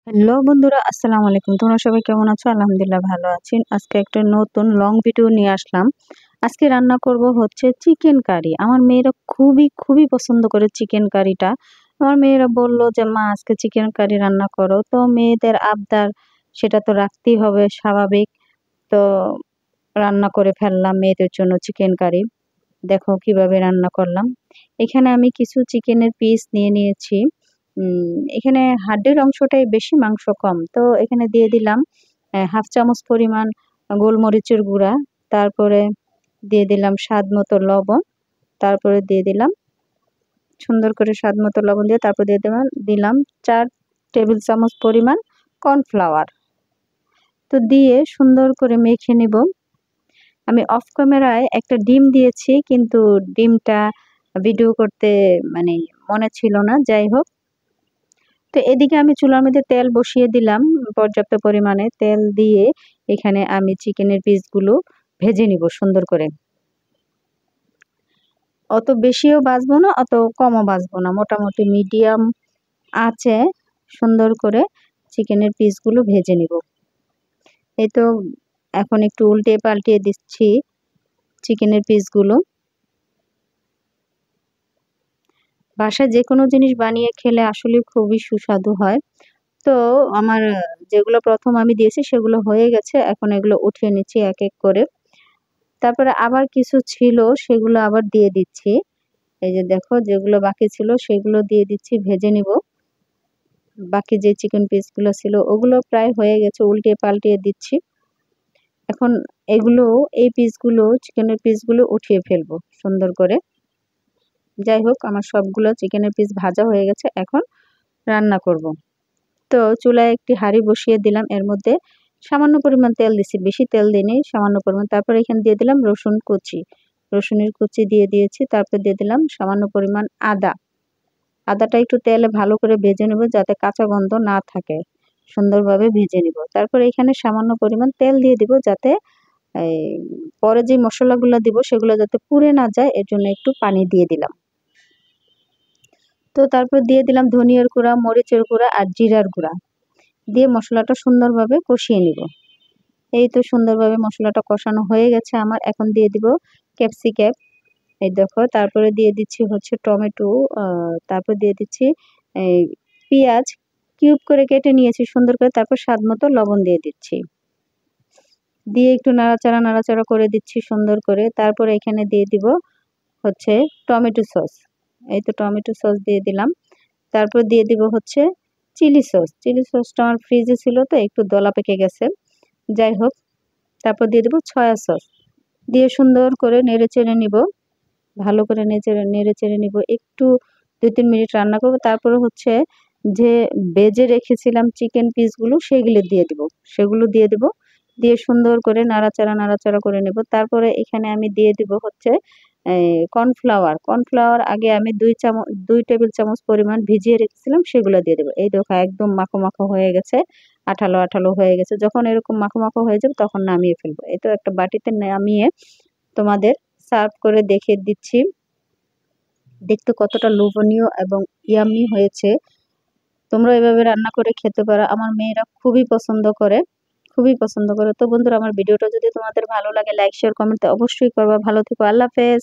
Hello বন্ধুরা, আসসালামু আলাইকুম। তোমরা সবাই কেমন আছো? আলহামদুলিল্লাহ ভালো আছি। আজকে একটা নতুন লং ভিডিও নিয়ে আসলাম। আজকে রান্না করব হচ্ছে চিকেন কারি। আমার মেয়েরা খুবই পছন্দ করে চিকেন কারিটা। আমার মেয়েরা বলল যে মা আজকে চিকেন কারি রান্না করো। তো মেয়েদের আবদার, সেটা তো রাখতেই হবে, স্বাভাবিক। তো রান্না করে ফেললাম মেয়েদের জন্য চিকেন কারি। দেখো কিভাবে রান্না করলাম। এখানে আমি কিছু চিকেনের পিস নিয়ে নিয়েছি। এখানে হাড্ডির অংশটাই বেশি, মাংস কম। তো এখানে দিয়ে দিলাম হাফ চামচ পরিমাণ গোলমরিচের গুঁড়া, তারপরে দিয়ে দিলাম স্বাদ মতো লবণ, তারপরে দিয়ে দিলাম সুন্দর করে স্বাদ মতো লবণ দিয়ে তারপর দিয়ে দিলাম 4 টেবিল চামচ পরিমাণ কর্নফ্লাওয়ার। তো দিয়ে সুন্দর করে মেখে নিব। আমি অফ ক্যামেরায় একটা ডিম দিয়েছি, কিন্তু ডিমটা ভিডিও করতে মানে মনে ছিল না। যাই হোক, তো এদিকে আমি চুলার মধ্যে তেল বসিয়ে দিলাম। পর্যাপ্ত পরিমাণে তেল দিয়ে এখানে আমি চিকেনের পিসগুলো ভেজে নিব সুন্দর করে। অত বেশিও ভাজবো না, অত কমও ভাজবো না, মোটামুটি মিডিয়াম আঁচে সুন্দর করে চিকেনের পিসগুলো ভেজে নিব। এই তো এখন একটু উল্টে পাল্টিয়ে দিচ্ছি চিকেনের পিসগুলো। বাসায় যেকোনো জিনিস বানিয়ে খেলে আসলে খুবই সুস্বাদু হয়। তো আমার যেগুলো প্রথম আমি দিয়েছি সেগুলো হয়ে গেছে। এখন এগুলো উঠিয়ে নিচ্ছি এক এক করে। তারপরে আবার কিছু ছিল, সেগুলো আবার দিয়ে দিচ্ছি। এই যে দেখো, যেগুলো বাকি ছিল সেগুলো দিয়ে দিচ্ছি, ভেজে নিব। বাকি যে চিকেন পিসগুলো ছিল ওগুলো প্রায় হয়ে গেছে, উল্টে পাল্টিয়ে দিচ্ছি। এখন এই পিসগুলো, চিকেনের পিসগুলো উঠিয়ে ফেলবো সুন্দর করে। যাই হোক, আমার সবগুলো চিকেনের পিস ভাজা হয়ে গেছে, এখন রান্না করব। তো চুলায় একটি হাঁড়ি বসিয়ে দিলাম, এর মধ্যে সামান্য পরিমাণ তেল দিছি, বেশি তেল দিইনি, সামান্য পরিমাণ। তারপর এখানে দিয়ে দিলাম রসুন কুচি, রসুনের কুচি দিয়ে দিয়েছি। তারপর দিয়ে দিলাম সামান্য পরিমাণ আদা। আদাটা একটু তেলে ভালো করে ভেজে নেব, যাতে কাঁচা গন্ধ না থাকে, সুন্দরভাবে ভেজে নিব। তারপর এখানে সামান্য পরিমাণ তেল দিয়ে দিব, যাতে এই পরে যে মশলাগুলো দিব সেগুলো যাতে পুড়ে না যায়, এর জন্য একটু পানি দিয়ে দিলাম। তো তারপর দিয়ে দিলাম ধনিয়ার গুঁড়া, মরিচের গুঁড়া আর জিরার গুঁড়া দিয়ে মশলাটা সুন্দরভাবে কষিয়ে নিব। এই তো সুন্দরভাবে মশলাটা কষানো হয়ে গেছে আমার। এখন দিয়ে দিব ক্যাপসিকাম, এই দেখো। তারপরে দিয়ে দিচ্ছি হচ্ছে টমেটো, তারপর দিয়ে দিচ্ছি এই পেঁয়াজ কিউব করে কেটে নিয়েছি সুন্দর করে। তারপর স্বাদ মতো লবণ দিয়ে দিচ্ছি, দিয়ে একটু নাড়াচাড়া করে দিচ্ছি সুন্দর করে। তারপর এখানে দিয়ে দিব হচ্ছে টমেটো সস। এই তো টমেটো সস দিয়ে দিলাম। তারপর দিয়ে দিব হচ্ছে চিলি সস। চিলি সসটা আমার ফ্রিজে ছিল, তো একটু দলা পেকে গেছে। যাই হোক, তারপর দিয়ে দেবো সয়া সস, দিয়ে সুন্দর করে নেড়ে চেড়ে নিব। ভালো করে নেড়ে চেড়ে নিব, একটু 2-3 মিনিট রান্না করব। তারপরে হচ্ছে যে ভেজে রেখেছিলাম চিকেন পিসগুলো, সেগুলো দিয়ে দিব, দিয়ে সুন্দর করে নাড়াচাড়া করে নেব। তারপরে এখানে আমি দিয়ে দিব হচ্ছে কর্নফ্লাওয়ার আগে আমি 2 টেবিল চামচ পরিমাণ ভিজিয়ে রেখেছিলাম, সেগুলো দিয়ে দেবো। এই দেখো, একদম মাখো মাখো হয়ে গেছে, আঠালো আঠালো হয়ে গেছে। যখন এরকম মাখো মাখো হয়ে যাবে তখন নামিয়ে ফেলবো। এই তো একটা বাটিতে নামিয়ে তোমাদের সার্ভ করে দেখিয়ে দিচ্ছি। দেখতে কতটা লোভনীয় এবং ইয়াম্মি হয়েছে। তোমরা এভাবে রান্না করে খেতে পারো। আমার মেয়েরা খুবই পছন্দ করে। তো বন্ধুরা, আমার ভিডিওটা যদি তোমাদের ভালো লাগে, লাইক শেয়ার কমেন্ট অবশ্যই করবা। ভালো থেকো, আল্লাহ হাফেজ।